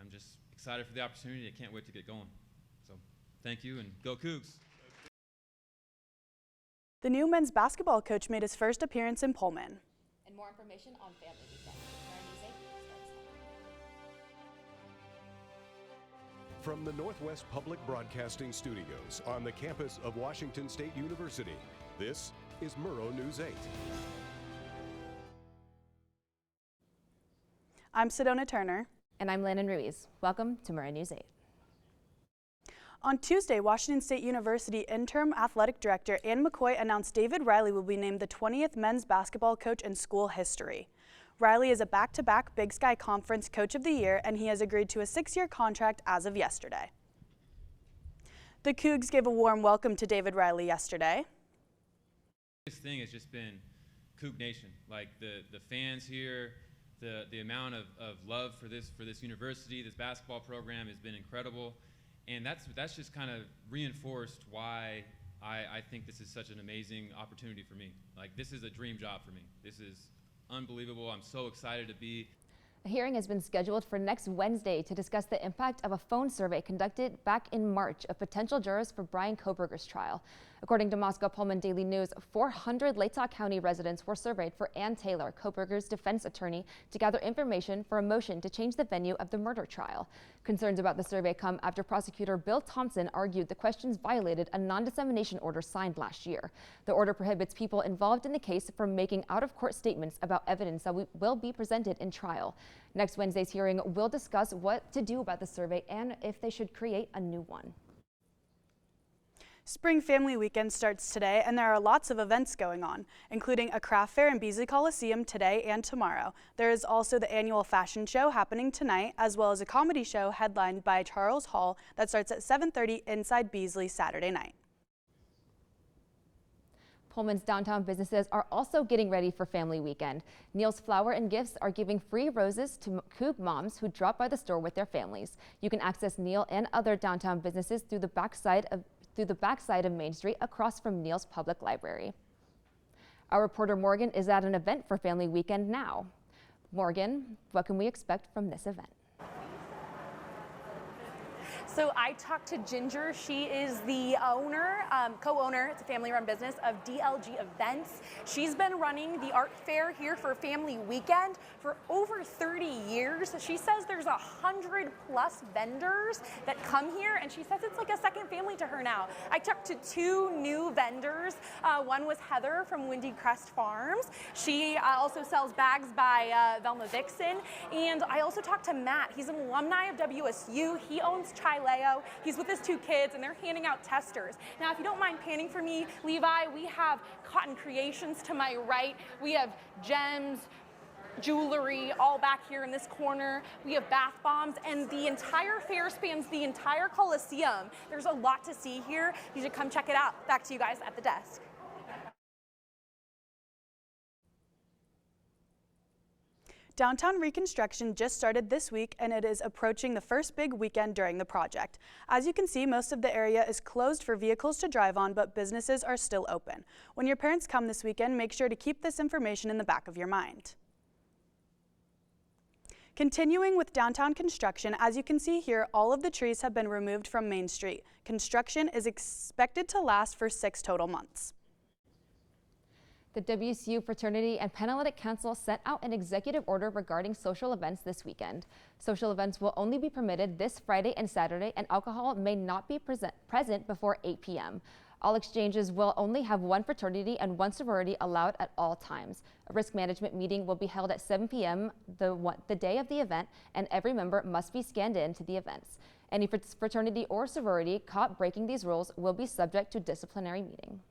I'm just excited for the opportunity. I can't wait to get going. So thank you, and go Cougs. The new men's basketball coach made his first appearance in Pullman. And more information on Family Weekend. From the Northwest Public Broadcasting Studios on the campus of Washington State University, this is Murrow News 8. I'm Sedona Turner. And I'm Lana Ruiz. Welcome to Murrow News 8. On Tuesday, Washington State University Interim Athletic Director Ann McCoy announced David Riley will be named the 20th men's basketball coach in school history. Riley is a back-to-back Big Sky Conference Coach of the Year, and he has agreed to a 6-year contract as of yesterday. The Cougs gave a warm welcome to David Riley yesterday. This thing has just been Coug Nation. Like the fans here, the amount of love for this university, this basketball program has been incredible. And that's just kind of reinforced why I think this is such an amazing opportunity for me. Like, this is a dream job for me. This is unbelievable. I'm so excited to be. A hearing has been scheduled for next Wednesday to discuss the impact of a phone survey conducted back in March of potential jurors for Brian Kohberger's trial. According to Moscow Pullman Daily News, 400 Latah County residents were surveyed for Ann Taylor, Kohberger's defense attorney, to gather information for a motion to change the venue of the murder trial. Concerns about the survey come after prosecutor Bill Thompson argued the questions violated a non-dissemination order signed last year. The order prohibits people involved in the case from making out-of-court statements about evidence that will be presented in trial. Next Wednesday's hearing will discuss what to do about the survey and if they should create a new one. Spring Family Weekend starts today, and there are lots of events going on, including a craft fair in Beasley Coliseum today and tomorrow. There is also the annual fashion show happening tonight, as well as a comedy show headlined by Charles Hall that starts at 7:30 inside Beasley Saturday night. Pullman's downtown businesses are also getting ready for Family Weekend. Neil's Flower and Gifts are giving free roses to Coug moms who drop by the store with their families. You can access Neil and other downtown businesses through the backside of Main Street across from Neil's Public Library. Our reporter Morgan is at an event for Family Weekend now. Morgan, what can we expect from this event? So I talked to Ginger. She is the owner, co-owner, it's a family-run business, of DLG Events. She's been running the art fair here for Family Weekend for over 30 years. She says there's 100+ vendors that come here, and she says it's like a second family to her now. I talked to 2 new vendors. One was Heather from Windy Crest Farms. She also sells bags by Velma Vixen. And I also talked to Matt. He's an alumni of WSU. He owns Chileo. He's with his 2 kids, and they're handing out testers. Now, if you don't mind panning for me, Levi, we have Cotton Creations to my right. We have gems, jewelry all back here in this corner. We have bath bombs, and the entire fair spans the entire Coliseum. There's a lot to see here. You should come check it out. Back to you guys at the desk. Downtown reconstruction just started this week, and it is approaching the first big weekend during the project. As you can see, most of the area is closed for vehicles to drive on, but businesses are still open. When your parents come this weekend, make sure to keep this information in the back of your mind. Continuing with downtown construction, as you can see here, all of the trees have been removed from Main Street. Construction is expected to last for 6 total months. The WSU Fraternity and Panhellenic Council sent out an executive order regarding social events this weekend. Social events will only be permitted this Friday and Saturday, and alcohol may not be present before 8 p.m. All exchanges will only have 1 fraternity and 1 sorority allowed at all times. A risk management meeting will be held at 7 p.m. the day of the event, and every member must be scanned in to the events. Any fraternity or sorority caught breaking these rules will be subject to disciplinary meeting.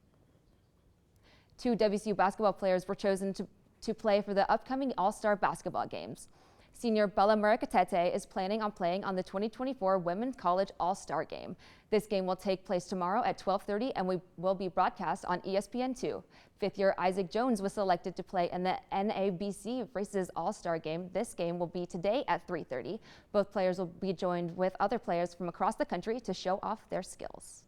2 WSU basketball players were chosen to play for the upcoming All-Star basketball games. Senior Bella Murakatete is planning on playing on the 2024 Women's College All-Star Game. This game will take place tomorrow at 12:30 and will be broadcast on ESPN2. 5th-year Isaac Jones was selected to play in the NABC Races All-Star Game. This game will be today at 3:30. Both players will be joined with other players from across the country to show off their skills.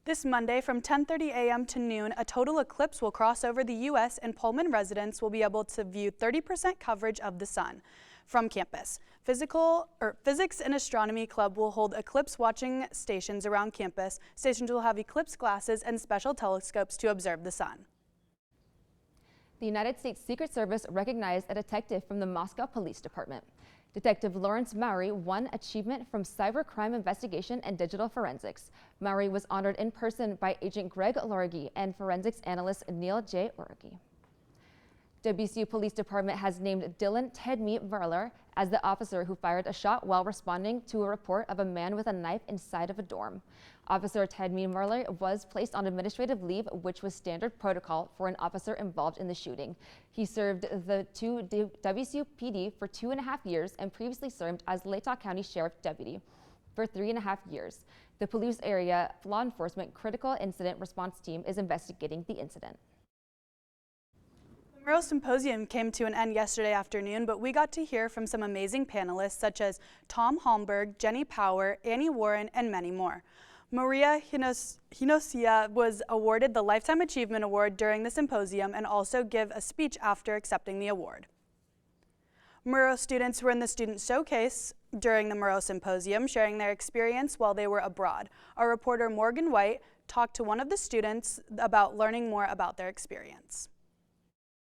This Monday from 10:30 a.m. to noon, a total eclipse will cross over the U.S. and Pullman residents will be able to view 30% coverage of the sun from campus. Physics and Astronomy Club will hold eclipse watching stations around campus. Stations will have eclipse glasses and special telescopes to observe the sun. The United States Secret Service recognized a detective from the Moscow Police Department. Detective Lawrence Murrow won achievement from cybercrime investigation and digital forensics. Murrow was honored in person by Agent Greg Lorgy and forensics analyst Neil J. Orgy. WSU Police Department has named Dylan Tedme Verler as the officer who fired a shot while responding to a report of a man with a knife inside of a dorm. Officer Tedme Verler was placed on administrative leave, which was standard protocol for an officer involved in the shooting. He served the WSU PD for 2.5 years and previously served as Latah County Sheriff Deputy for 3.5 years. The Palouse Area Law Enforcement Critical Incident Response Team is investigating the incident. The Murrow Symposium came to an end yesterday afternoon, but we got to hear from some amazing panelists such as Tom Holmberg, Jenny Power, Annie Warren, and many more. Maria Hinosia was awarded the Lifetime Achievement Award during the symposium and also gave a speech after accepting the award. Murrow students were in the student showcase during the Murrow Symposium, sharing their experience while they were abroad. Our reporter Morgan White talked to one of the students about learning more about their experience.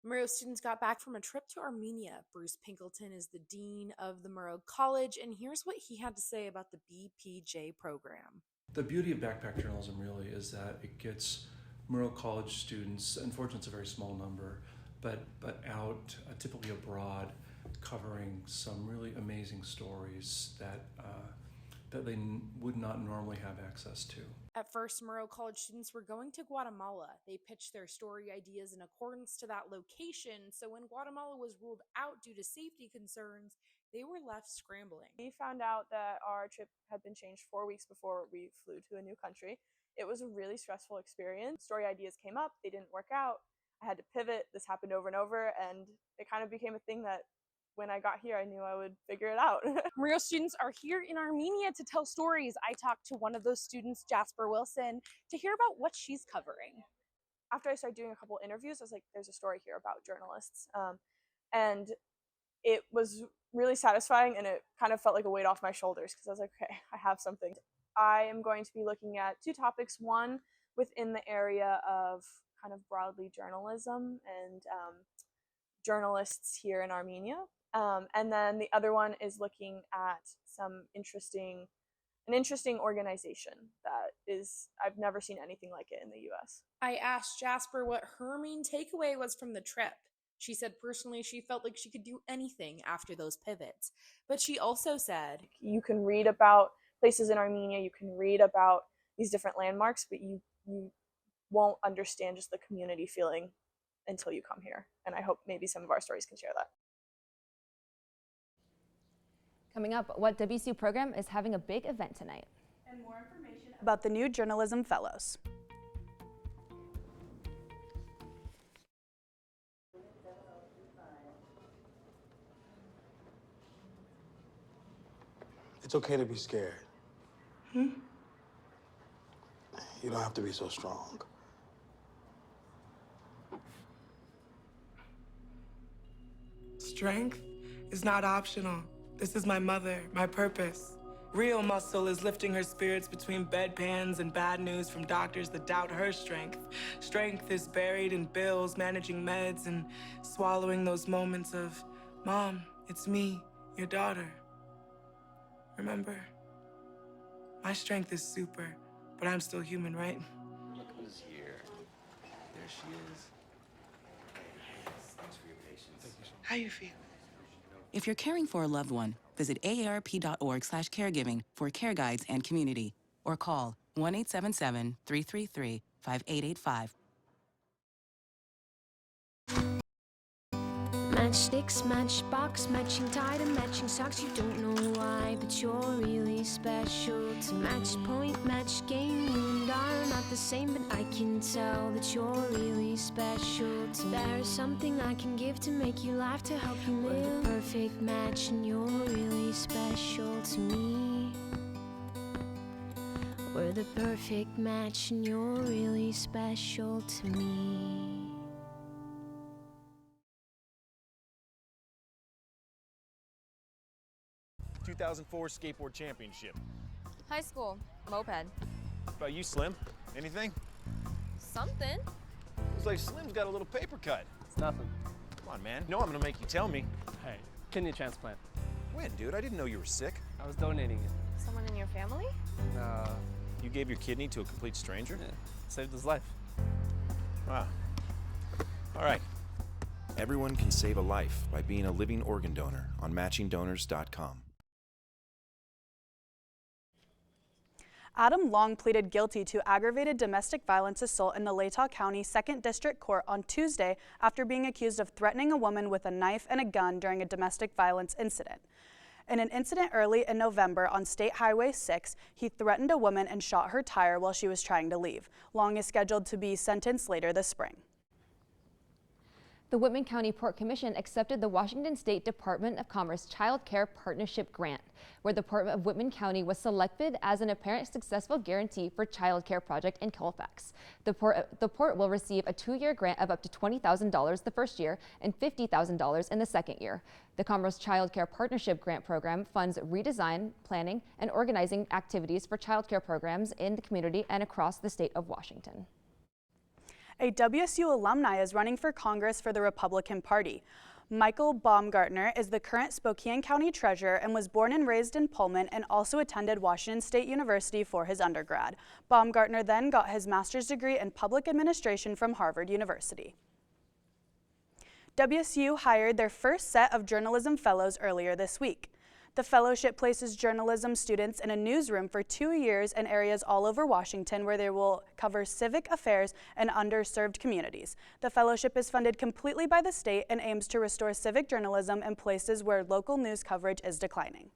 Murrow students got back from a trip to Armenia. Bruce Pinkleton is the dean of the Murrow College, and here's what he had to say about the BPJ program. The beauty of backpack journalism really is that it gets Murrow College students, unfortunately it's a very small number, but out typically abroad, covering some really amazing stories that they would not normally have access to. At first, Murrow College students were going to Guatemala. They pitched their story ideas in accordance to that location, so when Guatemala was ruled out due to safety concerns, they were left scrambling. We found out that our trip had been changed 4 weeks before we flew to a new country. It was a really stressful experience. Story ideas came up, they didn't work out. I had to pivot. This happened over and over, and it kind of became a thing that when I got here, I knew I would figure it out. Murrow students are here in Armenia to tell stories. I talked to one of those students, Jasper Wilson, to hear about what she's covering. After I started doing a couple interviews, I was like, there's a story here about journalists. And it was really satisfying, and it kind of felt like a weight off my shoulders because I was like, okay, I have something. I am going to be looking at 2 topics, one within the area of kind of broadly journalism and journalists here in Armenia. And then the other one is looking at an interesting organization that is, I've never seen anything like it in the US. I asked Jasper what her main takeaway was from the trip. She said personally she felt like she could do anything after those pivots. But she also said, you can read about places in Armenia, you can read about these different landmarks, but you won't understand just the community feeling until you come here. And I hope maybe some of our stories can share that. Coming up, what WSU program is having a big event tonight? And more information about the new Journalism Fellows. It's okay to be scared. You don't have to be so strong. Strength is not optional. This is my mother, my purpose. Real muscle is lifting her spirits between bedpans and bad news from doctors that doubt her strength. Strength is buried in bills, managing meds, and swallowing those moments of, Mom, it's me, your daughter. Remember? My strength is super, but I'm still human, right? Look who's here. There she is. Thanks for your patience. How you feel? If you're caring for a loved one, visit aarp.org/caregiving for care guides and community, or call 1-877-333-5885. Matchsticks, matchbox, matching tie and matching socks. You don't know why, but you're really special to match point, match game. You and I are not the same, but I can tell that you're really special to me. There is something I can give to make you laugh, to help you live. We're the perfect match, and you're really special to me. We're the perfect match and you're really special to me. 2004 Skateboard Championship. High school, moped. What about you, Slim? Anything? Something. Looks like Slim's got a little paper cut. It's nothing. Come on, man. No, I'm gonna make you tell me. Hey, kidney transplant. When, dude? I didn't know you were sick. I was donating it. Someone in your family? You gave your kidney to a complete stranger? Yeah, saved his life. Wow. All right. Everyone can save a life by being a living organ donor on matchingdonors.com. Adam Long pleaded guilty to aggravated domestic violence assault in the Latah County 2nd District Court on Tuesday after being accused of threatening a woman with a knife and a gun during a domestic violence incident. In an incident early in November on State Highway 6, he threatened a woman and shot her tire while she was trying to leave. Long is scheduled to be sentenced later this spring. The Whitman County Port Commission accepted the Washington State Department of Commerce Child Care Partnership Grant, where the Port of Whitman County was selected as an apparent successful guarantee for child care project in Colfax. The port will receive a 2-year grant of up to $20,000 the first year and $50,000 in the second year. The Commerce Child Care Partnership Grant Program funds redesign, planning, and organizing activities for child care programs in the community and across the state of Washington. A WSU alumni is running for Congress for the Republican Party. Michael Baumgartner is the current Spokane County Treasurer and was born and raised in Pullman and also attended Washington State University for his undergrad. Baumgartner then got his master's degree in public administration from Harvard University. WSU hired their first set of journalism fellows earlier this week. The fellowship places journalism students in a newsroom for 2 years in areas all over Washington where they will cover civic affairs and underserved communities. The fellowship is funded completely by the state and aims to restore civic journalism in places where local news coverage is declining.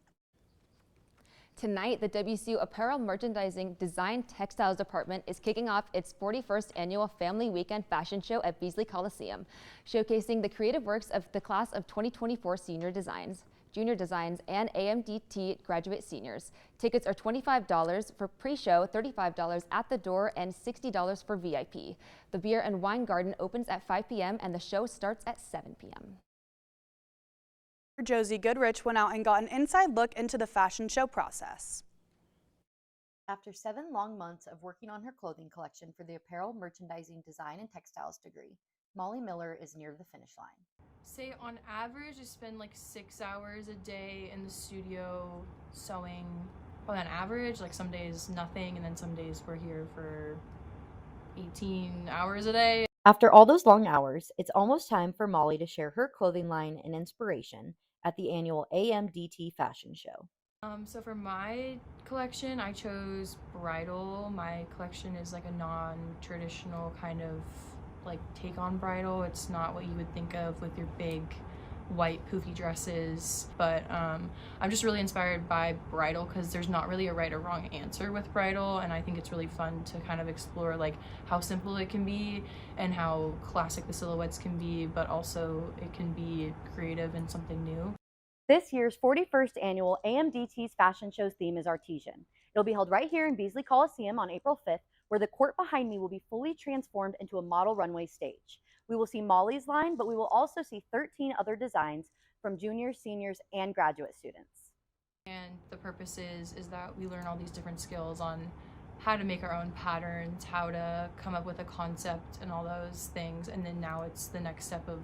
Tonight, the WSU Apparel Merchandising Design Textiles Department is kicking off its 41st annual Family Weekend Fashion Show at Beasley Coliseum, showcasing the creative works of the class of 2024 junior designs, and AMDT graduate seniors. Tickets are $25 for pre-show, $35 at the door, and $60 for VIP. The Beer and Wine Garden opens at 5 p.m. and the show starts at 7 p.m. Josie Goodrich went out and got an inside look into the fashion show process. After 7 long months of working on her clothing collection for the Apparel Merchandising Design and Textiles degree, Molly Miller is near the finish line. Say on average, I spend like 6 hours a day in the studio sewing. Well, on average, like some days nothing, and then some days we're here for 18 hours a day. After all those long hours, it's almost time for Molly to share her clothing line and inspiration at the annual AMDT fashion show. So for my collection, I chose bridal. My collection is like a non-traditional kind of like take on bridal. It's not what you would think of with your big white poofy dresses, but I'm just really inspired by bridal because there's not really a right or wrong answer with bridal, and I think it's really fun to kind of explore like how simple it can be and how classic the silhouettes can be, but also it can be creative and something new. This year's 41st annual AMDT's fashion show's theme is Artesian. It'll be held right here in Beasley Coliseum on April 5th, where the court behind me will be fully transformed into a model runway stage. We will see Molly's line, but we will also see 13 other designs from juniors, seniors, and graduate students. And the purpose is that we learn all these different skills on how to make our own patterns, how to come up with a concept and all those things. And then now it's the next step of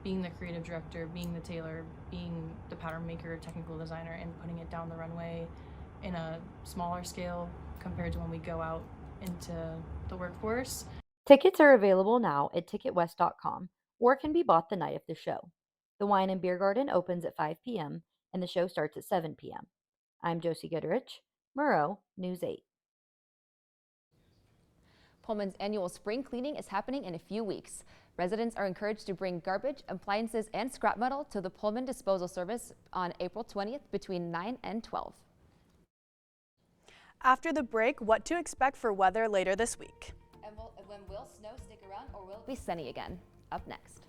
being the creative director, being the tailor, being the pattern maker, technical designer, and putting it down the runway in a smaller scale compared to when we go out into the workforce. Tickets are available now at ticketwest.com or can be bought the night of the show. The Wine and Beer Garden opens at 5 p.m. and the show starts at 7 p.m. I'm Josie Goodrich, Murrow, News 8. Pullman's annual spring cleaning is happening in a few weeks. Residents are encouraged to bring garbage, appliances, and scrap metal to the Pullman Disposal Service on April 20th between 9 and 12. After the break, what to expect for weather later this week. And when will snow stick around or will it be sunny again? Up next.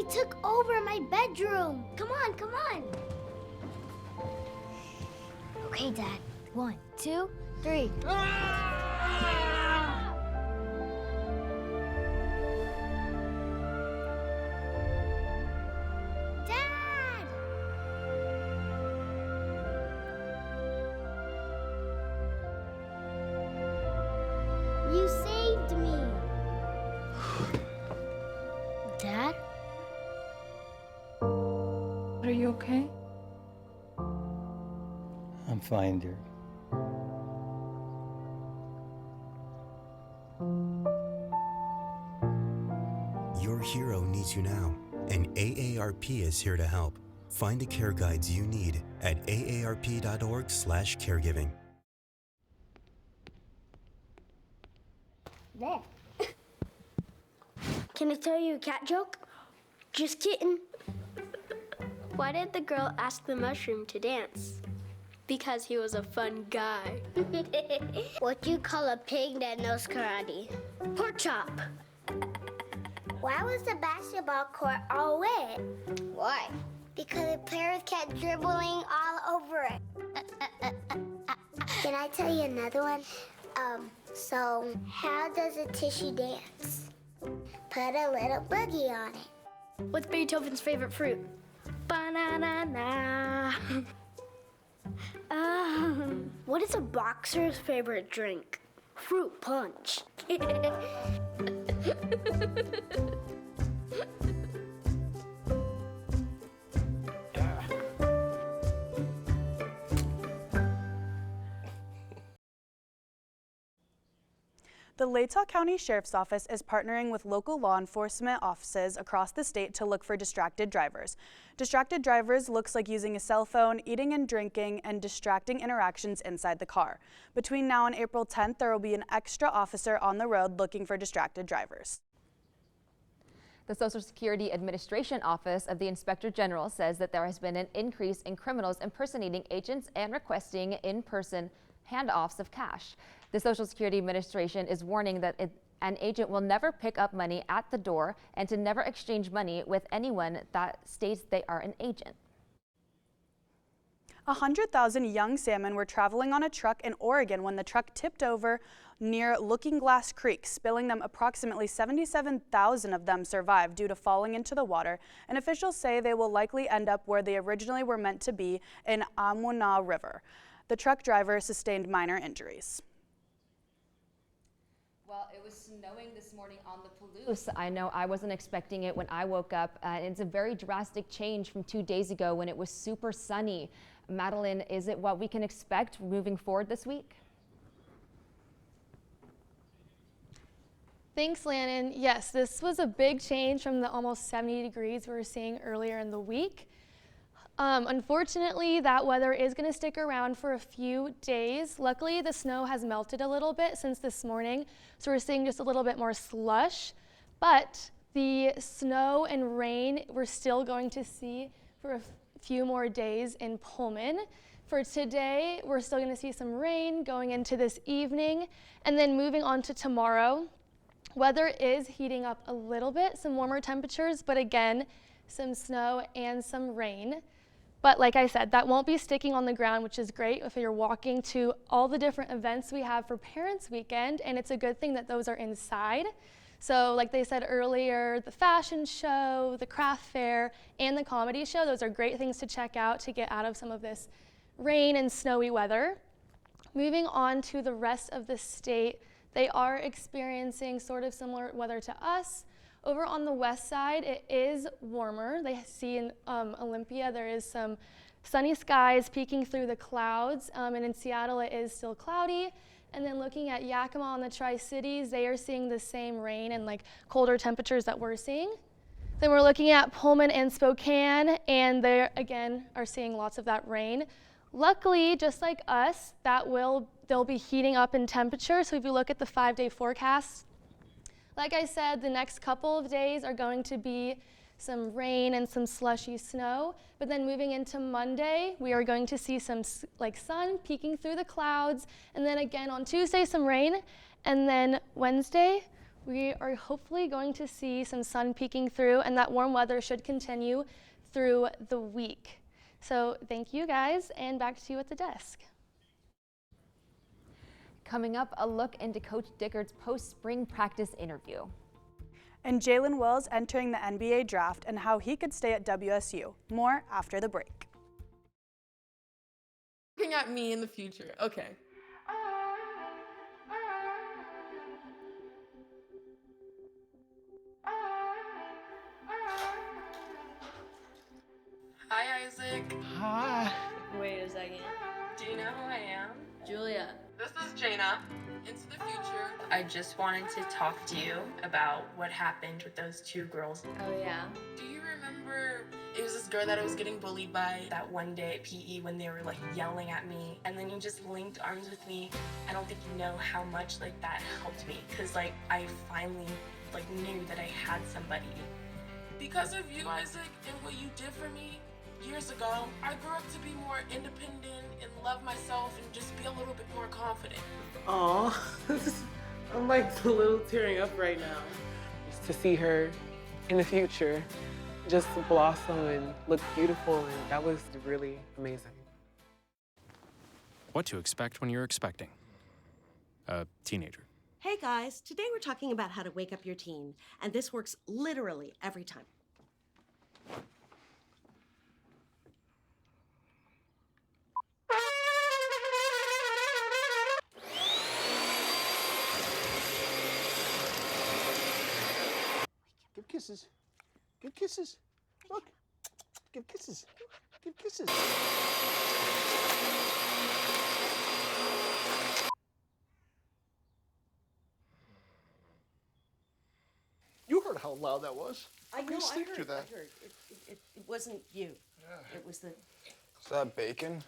took over my bedroom. Come on, come on. Okay, Dad. 1, 2, 3. Dad! You saved me. Dad? Are you okay? I'm fine, dear. Your hero needs you now, and AARP is here to help. Find the care guides you need at aarp.org/caregiving. There. Can I tell you a cat joke? Just kidding. Why did the girl ask the mushroom to dance? Because he was a fun guy. What do you call a pig that knows karate? Pork chop. Why was the basketball court all wet? Why? Because the players kept dribbling all over it. Can I tell you another one? So how does a tissue dance? Put a little boogie on it. What's Beethoven's favorite fruit? Banana. What is a boxer's favorite drink? Fruit punch. The Latah County Sheriff's Office is partnering with local law enforcement offices across the state to look for distracted drivers. Distracted drivers looks like using a cell phone, eating and drinking, and distracting interactions inside the car. Between now and April 10th, there will be an extra officer on the road looking for distracted drivers. The Social Security Administration Office of the Inspector General says that there has been an increase in criminals impersonating agents and requesting in-person handoffs of cash. The Social Security Administration is warning that an agent will never pick up money at the door and to never exchange money with anyone that states they are an agent. 100,000 young salmon were traveling on a truck in Oregon when the truck tipped over near Looking Glass Creek, spilling them. Approximately 77,000 of them survived due to falling into the water, and officials say they will likely end up where they originally were meant to be, in Amuna River. The truck driver sustained minor injuries. Well, it was snowing this morning on the Palouse. I know I wasn't expecting it when I woke up. It's a very drastic change from 2 days ago when it was super sunny. Madeline, is it what we can expect moving forward this week? Thanks, Lannon. Yes, this was a big change from the almost 70 degrees we were seeing earlier in the week. Unfortunately, that weather is going to stick around for a few days. Luckily, the snow has melted a little bit since this morning, so we're seeing just a little bit more slush. But the snow and rain we're still going to see for a few more days in Pullman. For today, we're still going to see some rain going into this evening, and then moving on to tomorrow. Weather is heating up a little bit, some warmer temperatures, but again, some snow and some rain. But like I said, that won't be sticking on the ground, which is great if you're walking to all the different events we have for Parents Weekend, and it's a good thing that those are inside. So like they said earlier, the fashion show, the craft fair, and the comedy show, those are great things to check out to get out of some of this rain and snowy weather. Moving on to the rest of the state, they are experiencing sort of similar weather to us. Over on the west side, it is warmer. They see in Olympia, there is some sunny skies peeking through the clouds, and in Seattle, it is still cloudy. And then looking at Yakima and the Tri-Cities, they are seeing the same rain and like colder temperatures that we're seeing. Then we're looking at Pullman and Spokane, and they again are seeing lots of that rain. Luckily, just like us, they'll be heating up in temperature. So if you look at the 5-day forecast, like I said, the next couple of days are going to be some rain and some slushy snow. But then moving into Monday, we are going to see some sun peeking through the clouds. And then again on Tuesday, some rain. And then Wednesday, We are hopefully going to see some sun peeking through, and that warm weather should continue through the week. So thank you guys, and back to you at the desk. Coming up, a look into Coach Dickert's post-spring practice interview. And Jalen Wells entering the NBA draft and how he could stay at WSU. More after the break. Looking at me in the future. Okay. Hi, Isaac. Hi. Wait a second. Do you know who I am? Julia. This is Jaina. Into the future. I just wanted to talk to you about what happened with those two girls. Oh, yeah? Do you remember it was this girl that I was getting bullied by that one day at PE when they were like yelling at me, and then you just linked arms with me? I don't think you know how much like that helped me, because like I finally like knew that I had somebody. Because of you, Isaac, and what you did for me years ago, I grew up to be more independent and love myself and just be a little bit more confident. Aw, I'm like a little tearing up right now. Just to see her in the future just blossom and look beautiful, and that was really amazing. What to expect when you're expecting a teenager. Hey guys, today we're talking about how to wake up your teen, and this works literally every time. Give kisses. Give kisses. Look. Give kisses. Give kisses. You heard how loud that was. I know, I heard. It wasn't you. Yeah. It was the... Is that bacon?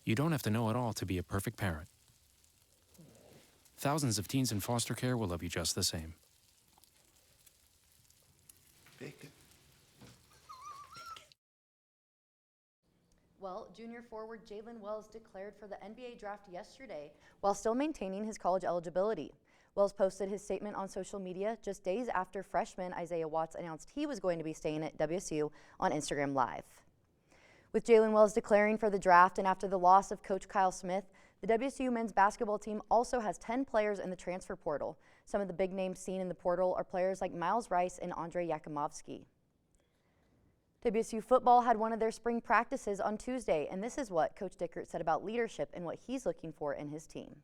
You don't have to know it all to be a perfect parent. Thousands of teens in foster care will love you just the same. Bacon. Well, junior forward Jalen Wells declared for the NBA draft yesterday while still maintaining his college eligibility. Wells posted his statement on social media just days after freshman Isaiah Watts announced he was going to be staying at WSU on Instagram Live. With Jalen Wells declaring for the draft and after the loss of Coach Kyle Smith, the WSU men's basketball team also has 10 players in the transfer portal. Some of the big names seen in the portal are players like Miles Rice and Andre Yakimovsky. WSU football had one of their spring practices on Tuesday, and this is what Coach Dickert said about leadership and what he's looking for in his team.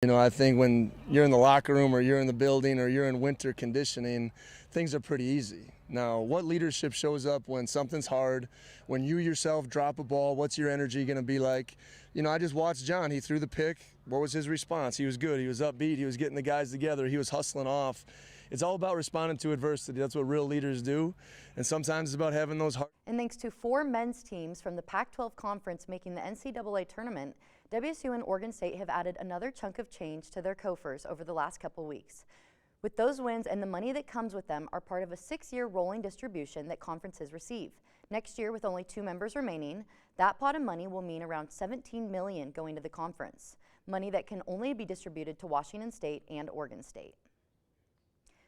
You know, I think when you're in the locker room or you're in the building or you're in winter conditioning, things are pretty easy. Now, what leadership shows up when something's hard, when you yourself drop a ball, what's your energy going to be like? You know, I just watched John. He threw the pick. What was his response? He was good. He was upbeat. He was getting the guys together. He was hustling off. It's all about responding to adversity. That's what real leaders do. And sometimes it's about having those hard. And thanks to 4 men's teams from the Pac-12 Conference making the NCAA tournament, WSU and Oregon State have added another chunk of change to their coffers over the last couple weeks. With those wins and the money that comes with them are part of a 6-year rolling distribution that conferences receive. Next year, with only 2 members remaining, that pot of money will mean around $17 million going to the conference, money that can only be distributed to Washington State and Oregon State.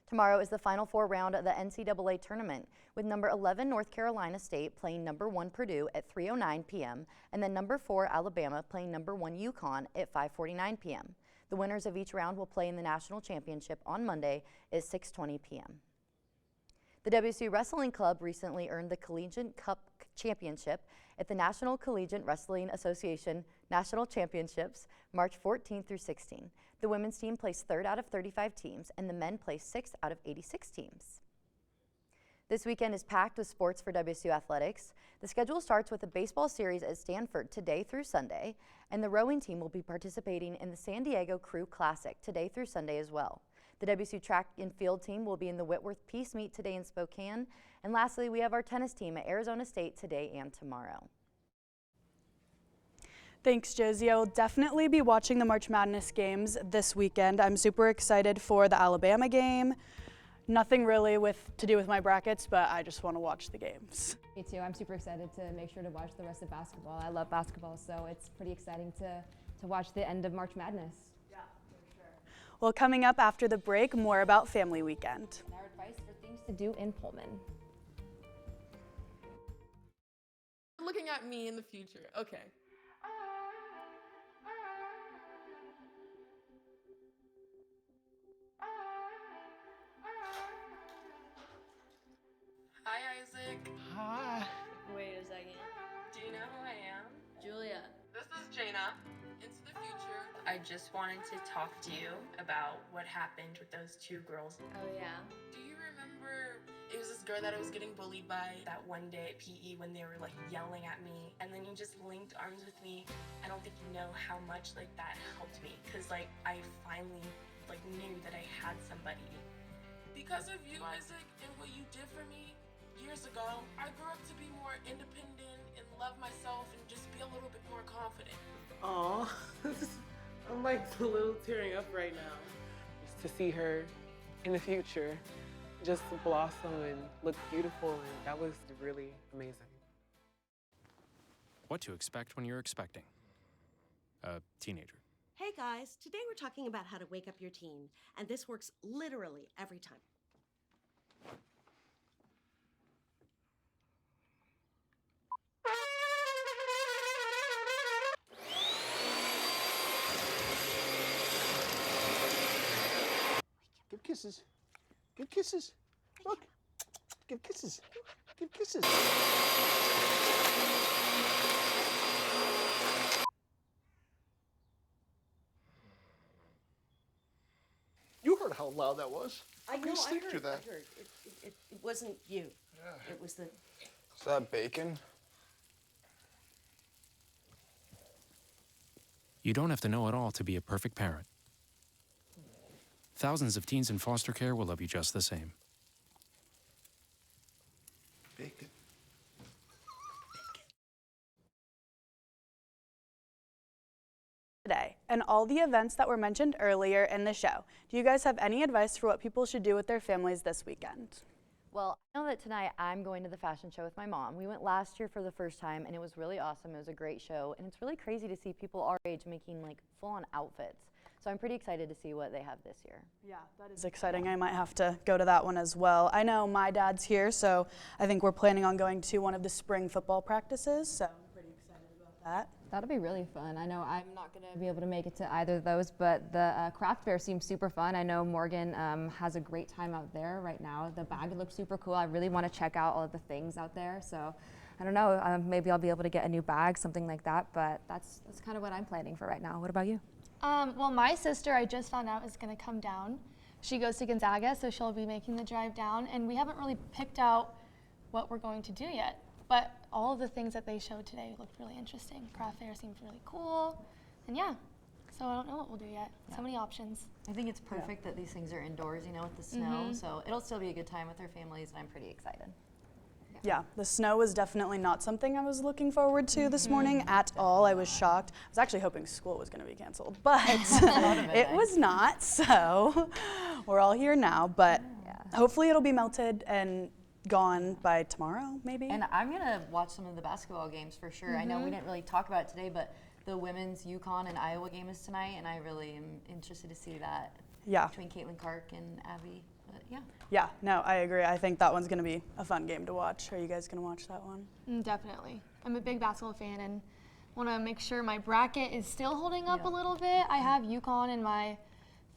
Tomorrow is the Final Four round of the NCAA tournament, with number 11 North Carolina State playing number 1 Purdue at 3:09 p.m. and then number 4 Alabama playing number 1 UConn at 5:49 p.m. The winners of each round will play in the national championship on Monday at 6:20 p.m. The WSU Wrestling Club recently earned the Collegiate Cup Championship at the National Collegiate Wrestling Association National Championships March 14 through 16. The women's team placed 3rd out of 35 teams, and the men placed 6th out of 86 teams. This weekend is packed with sports for WSU athletics. The schedule starts with a baseball series at Stanford today through Sunday, and the rowing team will be participating in the San Diego Crew Classic today through Sunday as well. The WSU track and field team will be in the Whitworth Peace Meet today in Spokane. And lastly, we have our tennis team at Arizona State today and tomorrow. Thanks, Josie. I will definitely be watching the March Madness games this weekend. I'm super excited for the Alabama game. Nothing really to do with my brackets, but I just want to watch the games. Me too. I'm super excited to make sure to watch the rest of basketball. I love basketball, so it's pretty exciting to to watch the end of March Madness. Yeah, for sure. Well, coming up after the break, more about Family Weekend. And our advice for things to do in Pullman. Looking at me in the future. Okay. Hi, Isaac. Hi. Wait a second. Do you know who I am? Julia. This is Jaina. Into the future. I just wanted to talk to you about what happened with those two girls. Oh, yeah? Do you remember it was this girl that I was getting bullied by that one day at PE when they were like yelling at me, and then you just linked arms with me? I don't think you know how much like that helped me, because like I finally like knew that I had somebody. Because of you, Isaac, and what you did for me years ago, I grew up to be more independent and love myself and just be a little bit more confident. Aw, I'm like a little tearing up right now. Just to see her in the future just blossom and look beautiful, and that was really amazing. What to expect when you're expecting a teenager. Hey guys, today we're talking about how to wake up your teen, and this works literally every time. Give kisses. Give kisses. Look. Give kisses. Give kisses. You heard how loud that was. I How can know, you I sleep heard, through that? I heard. It wasn't you. Yeah. It was the... Is that bacon? You don't have to know it all to be a perfect parent. Thousands of teens in foster care will love you just the same. Bacon. Today, and all the events that were mentioned earlier in the show. Do you guys have any advice for what people should do with their families this weekend? Well, I know that tonight I'm going to the fashion show with my mom. We went last year for the first time, and it was really awesome. It was a great show, and it's really crazy to see people our age making like full-on outfits. So I'm pretty excited to see what they have this year. Yeah, that is exciting. I might have to go to that one as well. I know my dad's here, so I think we're planning on going to one of the spring football practices, so I'm pretty excited about that. That'll be really fun. I know I'm not going to be able to make it to either of those, but the craft fair seems super fun. I know Morgan has a great time out there right now. The bag looks super cool. I really want to check out all of the things out there. So I don't know, maybe I'll be able to get a new bag, something like that, but that's kind of what I'm planning for right now. What about you? Well, my sister, I just found out, is going to come down. She goes to Gonzaga, so she'll be making the drive down, and we haven't really picked out what we're going to do yet. But all of the things that they showed today looked really interesting. Craft fair seemed really cool, and yeah. So I don't know what we'll do yet. Yeah. So many options. I think it's perfect that these things are indoors, you know, with the snow. So it'll still be a good time with our families, and I'm pretty excited. Yeah, the snow was definitely not something I was looking forward to this morning at all. I was shocked. I was actually hoping school was going to be canceled, but it was not. So we're all here now, but hopefully it'll be melted and gone by tomorrow, maybe. And I'm gonna watch some of the basketball games for sure. I know we didn't really talk about it today, but the women's UConn and Iowa game is tonight, and I really am interested to see that. Yeah. Between Caitlin Clark and Abby, but yeah. Yeah, no, I agree. I think that one's gonna be a fun game to watch. Are you guys gonna watch that one? Definitely. I'm a big basketball fan and want to make sure my bracket is still holding up a little bit. I have UConn in my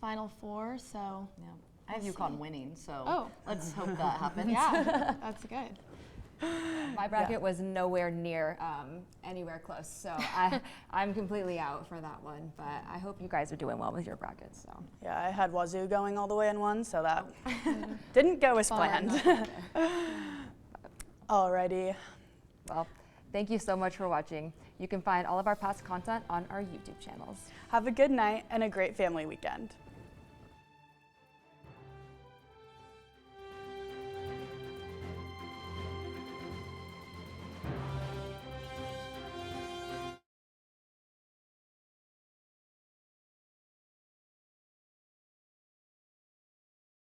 Final Four, so. Yeah. I have UConn winning, so let's hope that happens. Yeah, that's good. My bracket was nowhere near anywhere close, so I'm completely out for that one. But I hope you guys are doing well with your brackets. So yeah, I had Wazoo going all the way in one, so that didn't go as planned. Alrighty. Well, thank you so much for watching. You can find all of our past content on our YouTube channels. Have a good night and a great family weekend.